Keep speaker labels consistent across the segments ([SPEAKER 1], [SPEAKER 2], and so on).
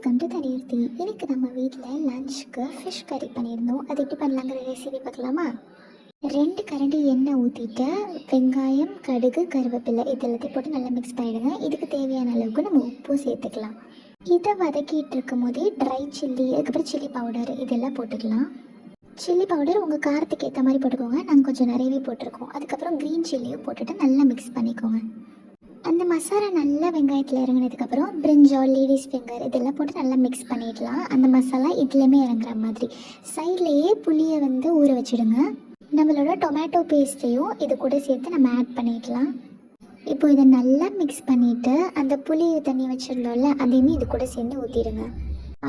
[SPEAKER 1] Welcome to தனியர்த்தி. இன்னைக்கு நம்ம வீட்டில் லஞ்சுக்கு ஃபிஷ் கறி பண்ணியிருந்தோம். அது எப்படி பண்ணலாங்கிற ரெசிபி பார்க்கலாமா? 2 கரண்டி எண்ணெய் ஊற்றிட்டு வெங்காயம், கடுகு, கருவேப்பிலை இது எல்லாத்தையும் போட்டு நல்லா மிக்ஸ் பண்ணிவிடுங்க. இதுக்கு தேவையான அளவுக்கு நம்ம உப்பும் சேர்த்துக்கலாம். இதை வதக்கிட்டு இருக்கும் போதே ட்ரை சில்லி, அதுக்கப்புறம் சில்லி பவுடர் இதெல்லாம் போட்டுக்கலாம். சில்லி பவுடர் உங்கள் காரத்துக்கு ஏற்ற மாதிரி போட்டுக்கோங்க. நாங்கள் கொஞ்சம் நிறையவே போட்டிருக்கோம். அதுக்கப்புறம் க்ரீன் சில்லியும் போட்டுட்டு நல்லா மிக்ஸ் பண்ணிக்கோங்க. அந்த மசாலா நல்லா வெங்காயத்தில் இறங்கினதுக்கப்புறம் பிரிஞ்சால், லேடிஸ் ஃபிங்கர் இதெல்லாம் போட்டு நல்லா மிக்ஸ் பண்ணிடலாம். அந்த மசாலா இதுலேயுமே இறங்குற மாதிரி சைட்லேயே புளியை ஊற வச்சுடுங்க. நம்மளோட டொமேட்டோ பேஸ்ட்டையும் இது கூட சேர்த்து நம்ம ஆட் பண்ணிடலாம். இப்போ இதை நல்லா மிக்ஸ் பண்ணிவிட்டு அந்த புளி தண்ணி வச்சுருந்தோம்ல அதையுமே இது கூட சேர்ந்து ஊற்றிடுங்க.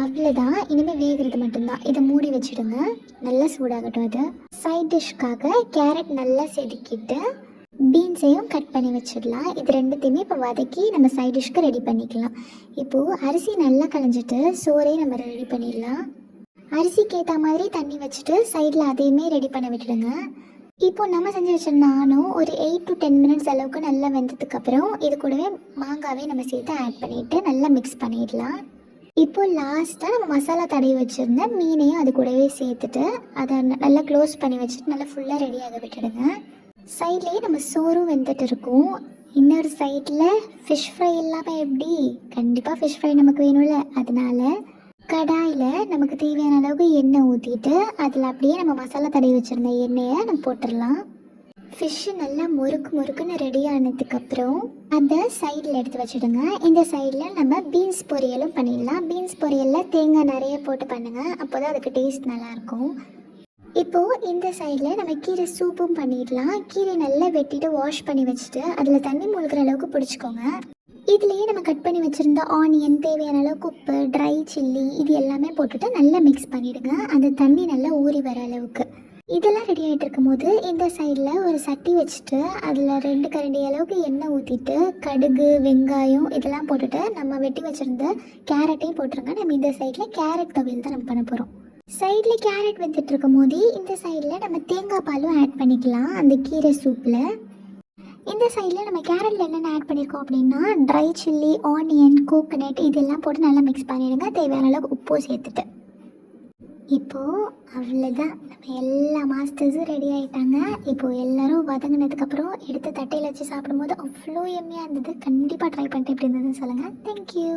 [SPEAKER 1] அவ்வளோதான், இனிமேல் வேகிறது மட்டும்தான். இதை மூடி வச்சுடுங்க. நல்லா சூடாகட்டும். அது சைட் டிஷ்க்காக கேரட் நல்லா செதுக்கிட்டு பீன்ஸையும் கட் பண்ணி வச்சிடலாம். இது ரெண்டுத்தையுமே இப்போ வதக்கி நம்ம சைட் டிஷ்க்கு ரெடி பண்ணிக்கலாம். இப்போது அரிசி நல்லா களைஞ்சிட்டு சோறையும் நம்ம ரெடி பண்ணிடலாம். அரிசிக்கு ஏற்ற மாதிரி தண்ணி வச்சுட்டு சைடில் அதையுமே ரெடி பண்ண விட்டுடுங்க. இப்போ நம்ம செஞ்சு வச்சிருந்த ஆனும் ஒரு 8 to 10 மினிட்ஸ் அளவுக்கு நல்லா வெந்ததுக்கப்புறம் இது கூடவே மாங்காவே நம்ம சேர்த்து ஆட் பண்ணிவிட்டு நல்லா மிக்ஸ் பண்ணிடலாம். இப்போ லாஸ்ட்டாக நம்ம மசாலா தடவி வச்சுருந்த மீனையும் அது கூடவே சேர்த்துட்டு அதை நல்லா க்ளோஸ் பண்ணி வச்சுட்டு நல்லா ஃபுல்லாக ரெடியாக விட்டுடுங்க. சைட்லேயே நம்ம சோறும் வெந்துட்டு இருக்கும். இன்னொரு சைடில் ஃபிஷ் ஃப்ரை இல்லாமல் எப்படி? கண்டிப்பாக ஃபிஷ் ஃப்ரை நமக்கு வேணும்ல. அதனால கடாயில் நமக்கு தேவையான அளவுக்கு எண்ணெய் ஊற்றிட்டு அதில் அப்படியே நம்ம மசாலா தடவி வச்சுருந்த எண்ணெயை நம்ம போட்டுடலாம். ஃபிஷ்ஷு நல்லா முறுக்குன்னு ரெடி ஆனதுக்கப்புறம் அதை சைடில் எடுத்து வச்சுடுங்க. இந்த சைடில் நம்ம பீன்ஸ் பொரியலும் பண்ணிடலாம். பீன்ஸ் பொரியலில் தேங்காய் நிறைய போட்டு பண்ணுங்கள், அப்போ தான் அதுக்கு டேஸ்ட் நல்லாயிருக்கும். இப்போது இந்த சைடில் நம்ம கீரை சூப்பும் பண்ணிடலாம். கீரை நல்லா வெட்டிட்டு வாஷ் பண்ணி வச்சுட்டு அதில் தண்ணி மூழ்கிற அளவுக்கு பிடிச்சிக்கோங்க. இதுலேயே நம்ம கட் பண்ணி வச்சுருந்த ஆனியன், தேவையான அளவுக்கு உப்பு, ட்ரை சில்லி இது எல்லாமே போட்டுட்டு நல்லா மிக்ஸ் பண்ணிவிடுங்க. அந்த தண்ணி நல்லா ஊறி வர அளவுக்கு. இதெல்லாம் ரெடி ஆகிட்டு இருக்கும் போது இந்த சைடில் ஒரு சட்டி வச்சுட்டு அதில் 2 கரண்டி அளவுக்கு எண்ணெய் ஊற்றிட்டு கடுகு, வெங்காயம் இதெல்லாம் போட்டுட்டு நம்ம வெட்டி வச்சுருந்த கேரட்டையும் போட்டுருங்க. நம்ம இந்த சைடில் கேரட் துவையல் தான் நம்ம பண்ண போகிறோம். சைடில் கேரட் வெந்துட்டு இருக்கும் போதே இந்த சைடில் நம்ம தேங்காய் பாலும் ஆட் பண்ணிக்கலாம் அந்த கீரை சூப்பில். இந்த சைடில் நம்ம கேரட்டில் என்னென்ன ஆட் பண்ணியிருக்கோம் அப்படின்னா ட்ரை சில்லி, ஆனியன், கோகனட் இதெல்லாம் போட்டு நல்லா மிக்ஸ் பண்ணிடுங்க. தேவையான அளவுக்கு உப்பும் சேர்த்துட்டு. இப்போது அவ்வளோதான், நம்ம எல்லா மாஸ்டர்ஸும் ரெடி ஆகிட்டாங்க. இப்போது எல்லோரும் வதங்கினதுக்கப்புறம் எடுத்து தட்டையில் வச்சு சாப்பிடும்போது அவ்வளோ எம்மையாக இருந்தது. கண்டிப்பாக ட்ரை பண்ணிட்டு எப்படி இருந்ததுன்னு சொல்லுங்கள். தேங்க்யூ.